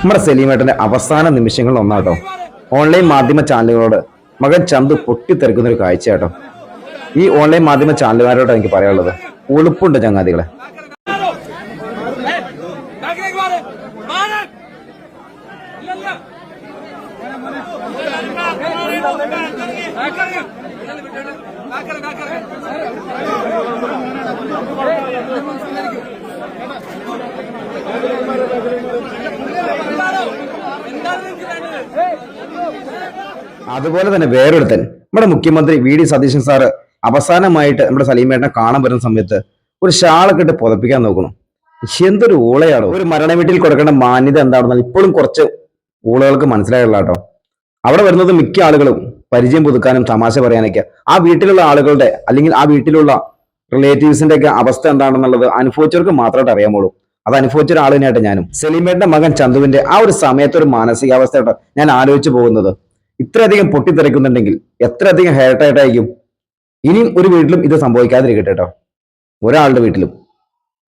നമ്മുടെ സലീമേട്ടന്റെ അവസാന നിമിഷങ്ങളിൽ ഒന്നാട്ടോ ഓൺലൈൻ മാധ്യമ ചാനലുകളോട് മകൻ ചന്തു പൊട്ടിത്തെറിക്കുന്ന ഒരു കാഴ്ച കേട്ടോ. ഈ ഓൺലൈൻ മാധ്യമ ചാനലുകാരോട് എനിക്ക് പറയാനുള്ളത്, ഉളുപ്പുണ്ട് ചങ്ങാതികളെ. അതുപോലെ തന്നെ വേറൊരുത്തൻ, നമ്മുടെ മുഖ്യമന്ത്രി വി.ഡി. സതീശൻ സാറ് അവസാനമായിട്ട് നമ്മുടെ സലീമേട്ടനെ കാണാൻ വരുന്ന സമയത്ത് ഒരു ഷാളൊക്കെ ഇട്ട് പുതപ്പിക്കാൻ നോക്കണം. എന്തൊരു ഊളയാണോ! ഒരു മരണ വീട്ടിൽ കൊടുക്കേണ്ട മാന്യത എന്താണെന്നാൽ ഇപ്പോഴും കുറച്ച് ഊളകൾക്ക് മനസ്സിലായുള്ള കേട്ടോ. അവിടെ വരുന്നത് മിക്ക ആളുകളും പരിചയം പുതുക്കാനും തമാശ പറയാനൊക്കെ. ആ വീട്ടിലുള്ള ആളുകളുടെ അല്ലെങ്കിൽ ആ വീട്ടിലുള്ള റിലേറ്റീവ്സിന്റെ ഒക്കെ അവസ്ഥ എന്താണെന്നുള്ളത് അനുഭവിച്ചവർക്ക് മാത്രമായിട്ട് അറിയാമുള്ളൂ. അത് അനുഭവിച്ച ഒരാൾ തന്നെയായിട്ട് ഞാനും. സലീമേട്ടന്റെ മകൻ ചന്തുവിന്റെ ആ ഒരു സമയത്ത് ഒരു മാനസികാവസ്ഥയായിട്ട് ഞാൻ ആലോചിച്ചു പോകുന്നത്, ഇത്രയധികം പൊട്ടിത്തെറിക്കുന്നുണ്ടെങ്കിൽ എത്രയധികം ഹേർട്ടായിട്ടായിരിക്കും. ഇനിയും ഒരു വീട്ടിലും ഇത് സംഭവിക്കാതിരിക്കട്ടെ കേട്ടോ, ഒരാളുടെ വീട്ടിലും.